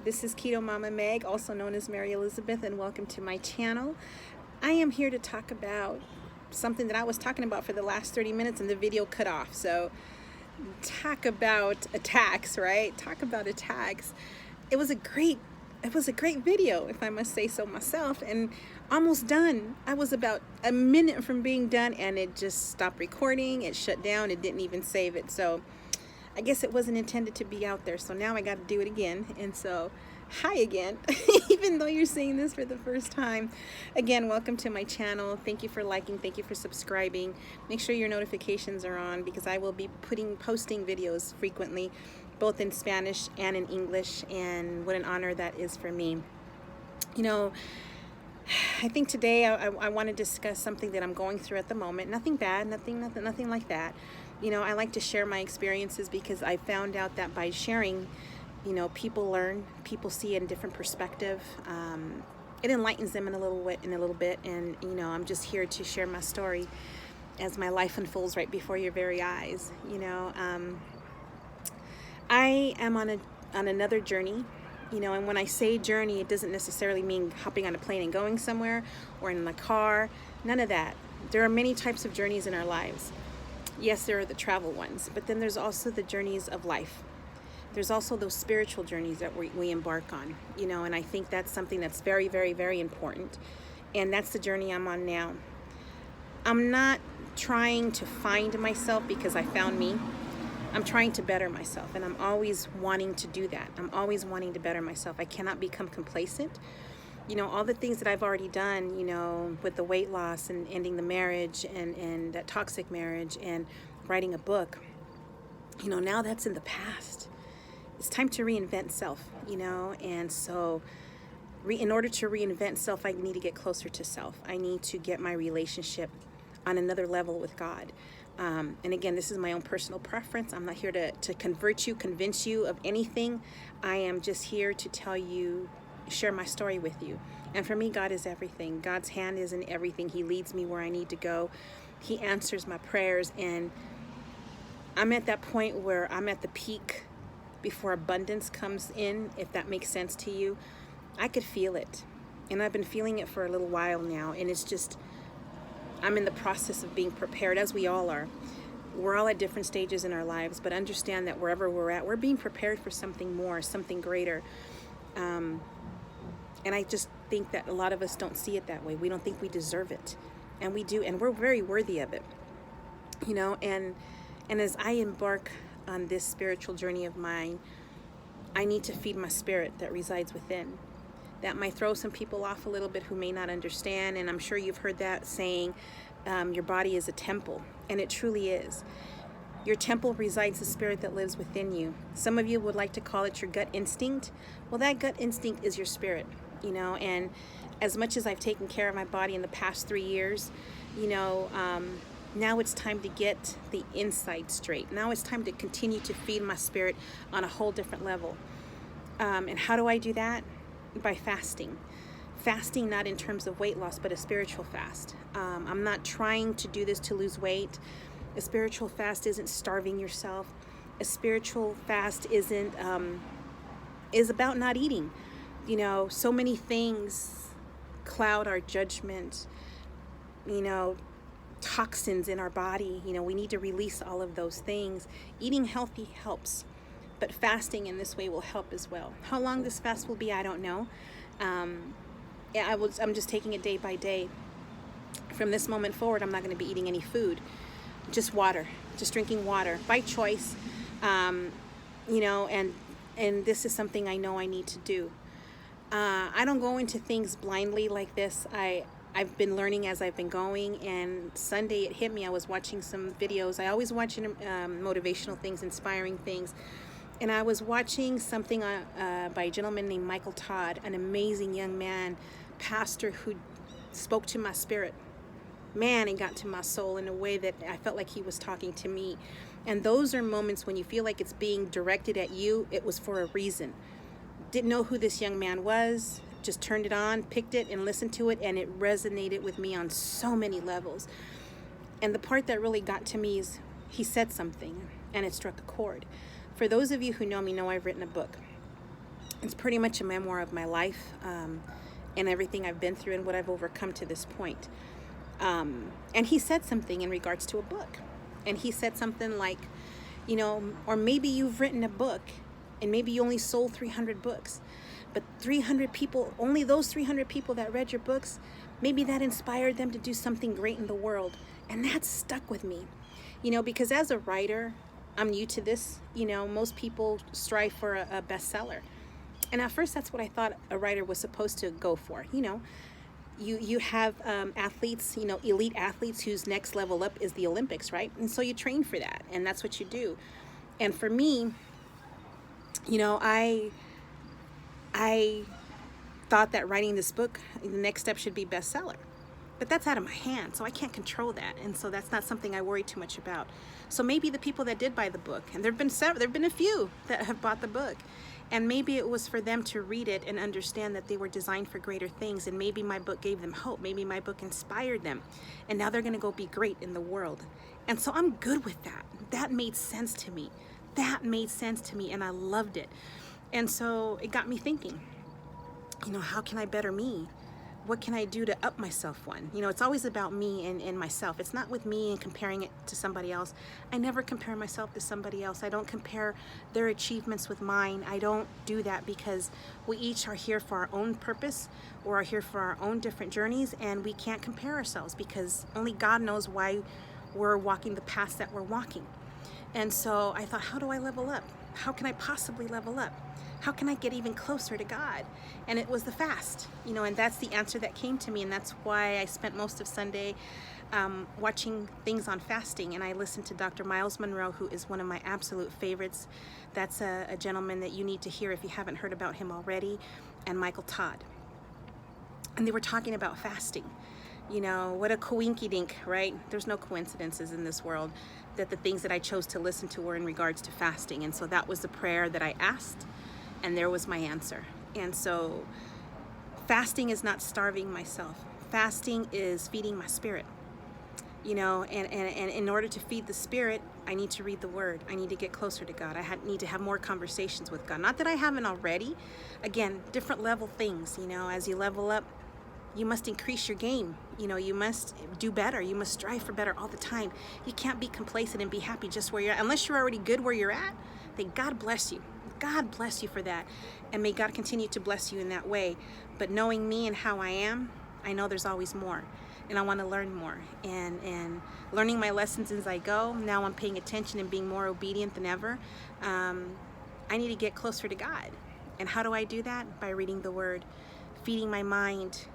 This is Keto Mama Meg, also known as Mary Elizabeth, and welcome to my channel. I am here to talk about something that I was talking about for the last 30 minutes and the video cut off. So talk about attacks, right? Talk about attacks. It was a great video, if I must say so myself, and almost done. I was about a minute from being done and it just stopped recording. It shut down. It didn't even save it. So I guess it wasn't intended to be out there. So now I got to do it again. And so hi again, even though you're seeing this for the first time. Again, welcome to my channel. Thank you for liking. Thank you for subscribing. Make sure your notifications are on because I will be posting videos frequently, both in Spanish and in English. And what an honor that is for me. You know, I think today I want to discuss something that I'm going through at the moment. Nothing bad, nothing like that. You know, I like to share my experiences because I found out that by sharing, you know, people learn, people see it in a different perspective. It enlightens them in a little bit, and you know, I'm just here to share my story as my life unfolds right before your very eyes. You know, I am on another journey. You know, and when I say journey, it doesn't necessarily mean hopping on a plane and going somewhere or in a car. None of that. There are many types of journeys in our lives. Yes, there are the travel ones, but then there's also the journeys of life. There's also those spiritual journeys that we embark on, you know, and I think that's something that's very, very, very important. And that's the journey I'm on now. I'm not trying to find myself because I found me. I'm trying to better myself, and I'm always wanting to do that. I'm always wanting to better myself. I cannot become complacent. You know, all the things that I've already done, you know, with the weight loss and ending the marriage and that toxic marriage and writing a book, you know, now that's in the past. It's time to reinvent self, you know, and so in order to reinvent self, I need to get closer to self. I need to get my relationship on another level with God. And again, this is my own personal preference. I'm not here to convince you of anything. I am just here to tell you, share my story with you. And for me, God is everything. God's hand is in everything. He leads me where I need to go. He answers my prayers. And I'm at that point where I'm at the peak before abundance comes in, if that makes sense to you. I could feel it. And I've been feeling it for a little while now. And it's just, I'm in the process of being prepared, as we all are. We're all at different stages in our lives, but understand that wherever we're at, we're being prepared for something more, something greater. And I just think that a lot of us don't see it that way. We don't think we deserve it. And we do, and we're very worthy of it. You know, and as I embark on this spiritual journey of mine, I need to feed my spirit that resides within. That might throw some people off a little bit who may not understand, and I'm sure you've heard that saying, your body is a temple, and it truly is. Your temple resides the spirit that lives within you. Some of you would like to call it your gut instinct. Well, that gut instinct is your spirit, you know, and as much as I've taken care of my body in the past 3 years, you know, now it's time to get the inside straight. Now it's time to continue to feed my spirit on a whole different level. And how do I do that? By fasting. Fasting not in terms of weight loss, but a spiritual fast. I'm not trying to do this to lose weight. A spiritual fast isn't starving yourself. A spiritual fast is about not eating. You know, so many things cloud our judgment. You know, toxins in our body. You know, we need to release all of those things. Eating healthy helps, but fasting in this way will help as well. How long this fast will be, I don't know. I'm just taking it day by day. From this moment forward, I'm not going to be eating any food, just water, just drinking water by choice. You know, and this is something I know I need to do. I don't go into things blindly like this. I've been learning as I've been going, and Sunday it hit me. I was watching some videos. I always watch motivational things, inspiring things. And I was watching something by a gentleman named Michael Todd, an amazing young man, pastor, who spoke to my spirit. Man, and got to my soul in a way that I felt like he was talking to me. And those are moments when you feel like it's being directed at you. It was for a reason. Didn't know who this young man was. Just turned it on, picked it, and listened to it, and it resonated with me on so many levels. And the part that really got to me is he said something, and it struck a chord. For those of you who know me know I've written a book. It's pretty much a memoir of my life, and everything I've been through and what I've overcome to this point. And he said something in regards to a book. And he said something like, or maybe you've written a book and maybe you only sold 300 books, but 300 people, only those 300 people that read your books, maybe that inspired them to do something great in the world. And that stuck with me, because as a writer, I'm new to this. Most people strive for a bestseller. And at first, that's what I thought a writer was supposed to go for. You have athletes, elite athletes whose next level up is the Olympics, right? And so you train for that, and that's what you do. And for me, I thought that writing this book, the next step should be bestseller. But that's out of my hand, so I can't control that. And so that's not something I worry too much about. So maybe the people that did buy the book, and there've been a few that have bought the book, and maybe it was for them to read it and understand that they were designed for greater things, and maybe my book gave them hope, maybe my book inspired them, and now they're going to go be great in the world. And so I'm good with that. That made sense to me. And I loved it. And so it got me thinking, how can I better me? What can I do to up myself one? It's always about me and myself. It's not with me and comparing it to somebody else. I never compare myself to somebody else. I don't compare their achievements with mine. I don't do that, because we each are here for our own purpose, or are here for our own different journeys, and we can't compare ourselves because only God knows why we're walking the paths that we're walking. And so I thought, how do I level up? How can I possibly level up? How can I get even closer to God? And it was the fast, and that's the answer that came to me. And that's why I spent most of Sunday watching things on fasting. And I listened to Dr. Miles Monroe, who is one of my absolute favorites. That's a gentleman that you need to hear if you haven't heard about him already, and Michael Todd. And they were talking about fasting. What a coinky-dink, right? There's no coincidences in this world, that the things that I chose to listen to were in regards to fasting. And so that was the prayer that I asked, and there was my answer. And so fasting is not starving myself. Fasting is feeding my spirit. And in order to feed the spirit, I need to read the word. I need to get closer to God. Need to have more conversations with God. Not that I haven't already. Again, different level things. As you level up, you must increase your game. You must do better. You must strive for better all the time. You can't be complacent and be happy just where you're at. Unless you're already good where you're at, then God bless you. God bless you for that. And may God continue to bless you in that way. But knowing me and how I am, I know there's always more. And I want to learn more. And learning my lessons as I go. Now I'm paying attention and being more obedient than ever. I need to get closer to God. And how do I do that? By reading the word, feeding my mind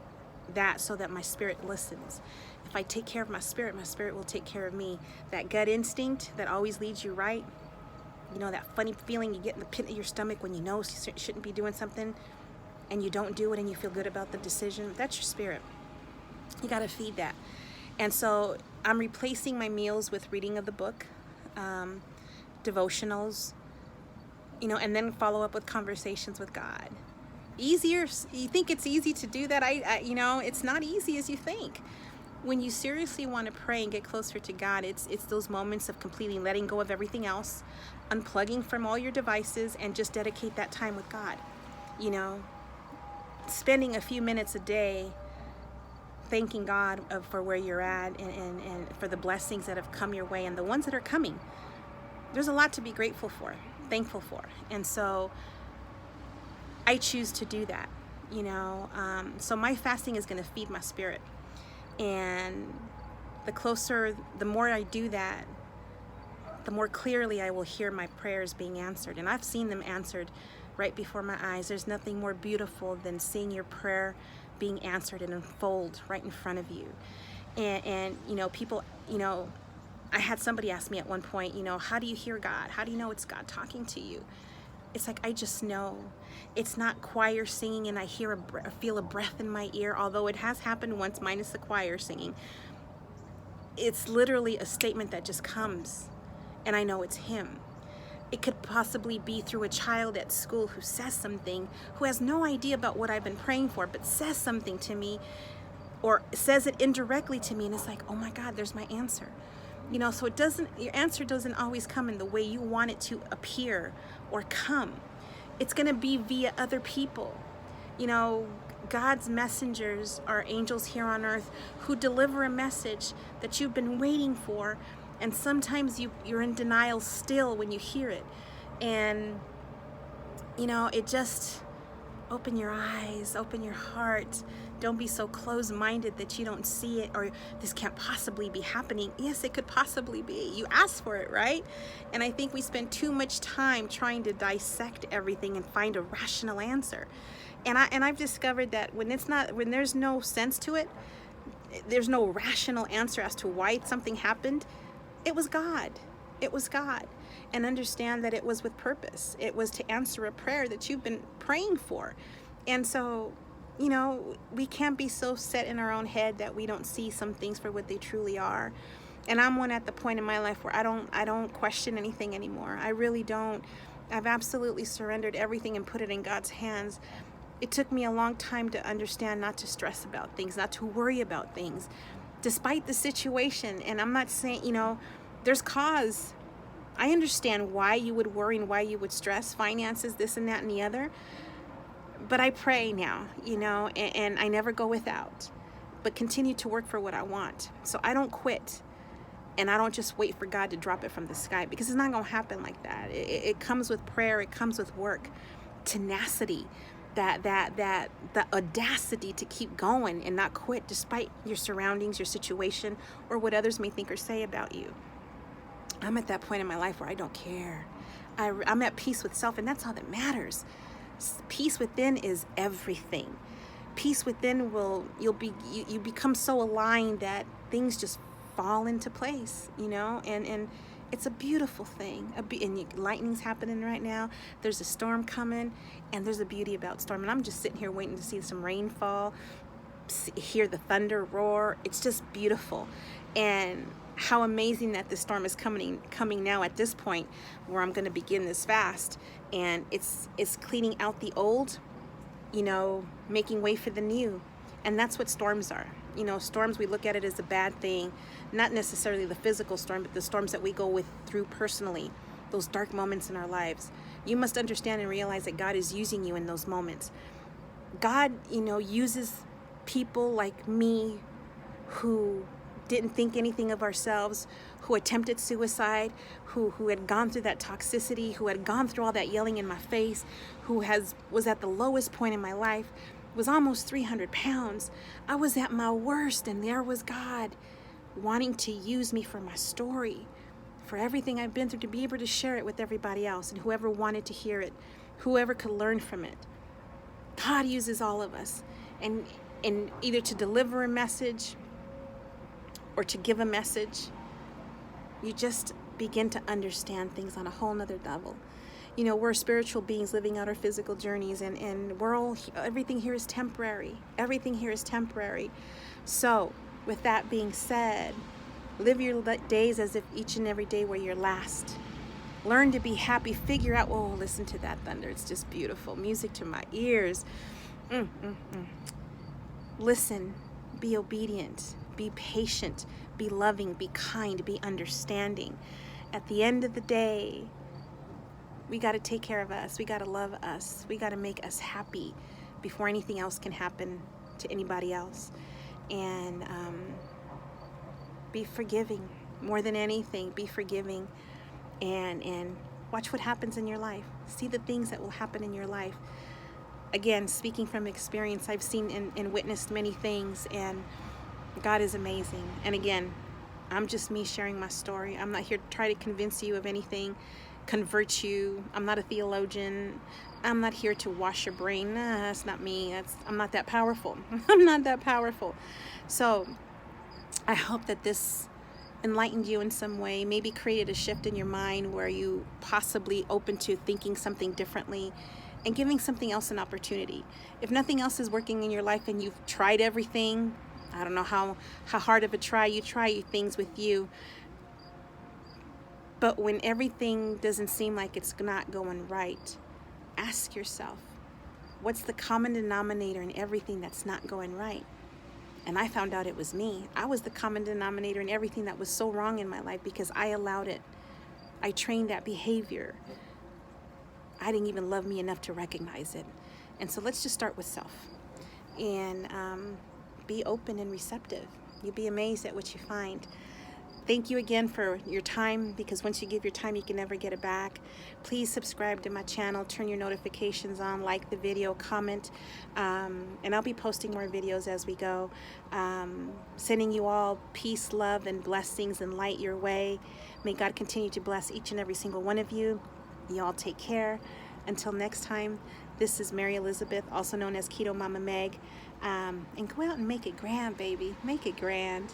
that, so that my spirit listens. If I take care of my spirit will take care of me. That gut instinct that always leads you right, that funny feeling you get in the pit of your stomach when you know you shouldn't be doing something and you don't do it and you feel good about the decision, that's your spirit. You got to feed that. And so I'm replacing my meals with reading of the book, devotionals, and then follow up with conversations with God. Easier, you think it's easy to do that? It's not easy as you think. When you seriously want to pray and get closer to God, it's those moments of completely letting go of everything else, unplugging from all your devices, and just dedicate that time with God. Spending a few minutes a day thanking God for where you're at, and for the blessings that have come your way and the ones that are coming. There's a lot to be grateful for, thankful for. And so I choose to do that, so my fasting is going to feed my spirit. And the more I do that, the more clearly I will hear my prayers being answered. And I've seen them answered right before my eyes. There's nothing more beautiful than seeing your prayer being answered and unfold right in front of you. And people, I had somebody ask me at one point, how do you hear God? How do you know it's God talking to you? It's like, I just know. It's not choir singing and I feel a breath in my ear, although it has happened once, minus the choir singing. It's literally a statement that just comes, and I know it's Him. It could possibly be through a child at school who says something, who has no idea about what I've been praying for, but says something to me, or says it indirectly to me, and it's like, oh my God, there's my answer. So your answer doesn't always come in the way you want it to appear or come. It's going to be via other people. You know, God's messengers are angels here on earth who deliver a message that you've been waiting for. And sometimes you're in denial still when you hear it. And, you know, it just, open your eyes, open your heart. Don't be so closed-minded that you don't see it, or this can't possibly be happening. Yes, it could possibly be. You asked for it, right? And I think we spend too much time trying to dissect everything and find a rational answer. And I've discovered that when there's no sense to it, there's no rational answer as to why something happened, it was God. It was God. And understand that it was with purpose. It was to answer a prayer that you've been praying for. And so, you know, we can't be so set in our own head that we don't see some things for what they truly are. And I'm at the point in my life where I don't question anything anymore. I really don't. I've absolutely surrendered everything and put it in God's hands. It took me a long time to understand not to stress about things, not to worry about things, despite the situation. And I'm not saying, you know, there's cause. I understand why you would worry and why you would stress, finances, this and that and the other. But I pray now, you know, and I never go without, but continue to work for what I want. So I don't quit, and I don't just wait for God to drop it from the sky, because it's not going to happen like that. It comes with prayer. It comes with work, tenacity, the audacity to keep going and not quit despite your surroundings, your situation, or what others may think or say about you. I'm at that point in my life where I don't care. I'm at peace with self, and that's all that matters. Peace within is everything. Peace within you become so aligned that things just fall into place, you know, and it's a beautiful thing. And lightning's happening right now. There's a storm coming, and there's a beauty about storm. And I'm just sitting here waiting to see some rainfall, hear the thunder roar. It's just beautiful. And how amazing that this storm is coming now at this point where I'm going to begin this fast, and it's cleaning out the old, you know, making way for the new. And that's what storms are. You know, storms, we look at it as a bad thing, not necessarily the physical storm, but the storms that we go through personally, those dark moments in our lives. You must understand and realize that God is using you in those moments. God, you know, uses people like me who didn't think anything of ourselves, who attempted suicide, who had gone through that toxicity, who had gone through all that yelling in my face, who was at the lowest point in my life, was almost 300 pounds. I was at my worst, and there was God wanting to use me for my story, for everything I've been through, to be able to share it with everybody else, and whoever wanted to hear it, whoever could learn from it. God uses all of us, and either to deliver a message or to give a message. You just begin to understand things on a whole nother level. You know, we're spiritual beings living out our physical journeys, and everything here is temporary. Everything here is temporary. So, with that being said, live your days as if each and every day were your last. Learn to be happy. Figure out, oh, listen to that thunder. It's just beautiful. Music to my ears. Listen. Be obedient. Be patient. Be loving. Be kind. Be understanding. At the end of the day, we got to take care of us. We got to love us. We got to make us happy before anything else can happen to anybody else. And be forgiving. More than anything, be forgiving. And watch what happens in your life. See the things that will happen in your life. Again, speaking from experience, I've seen and witnessed many things, and God is amazing. And again, I'm just me sharing my story. I'm not here to try to convince you of anything, convert you. I'm not a theologian. I'm not here to wash your brain. That's not me. I'm not that powerful. I'm not that powerful. So I hope that this enlightened you in some way, maybe created a shift in your mind where you possibly open to thinking something differently and giving something else an opportunity. If nothing else is working in your life and you've tried everything, I don't know how hard of a try you try things with you, but when everything doesn't seem like it's not going right, ask yourself, what's the common denominator in everything that's not going right? And I found out it was me. I was the common denominator in everything that was so wrong in my life because I allowed it. I trained that behavior. I didn't even love me enough to recognize it. And so let's just start with self and be open and receptive. You'll be amazed at what you find. Thank you again for your time, because once you give your time, you can never get it back. Please subscribe to my channel, turn your notifications on, like the video, comment, and I'll be posting more videos as we go. Sending you all peace, love, and blessings and light your way. May God continue to bless each and every single one of you. Y'all take care. Until next time, this is Mary Elizabeth, also known as Keto Mama Meg. And go out and make it grand, baby. Make it grand.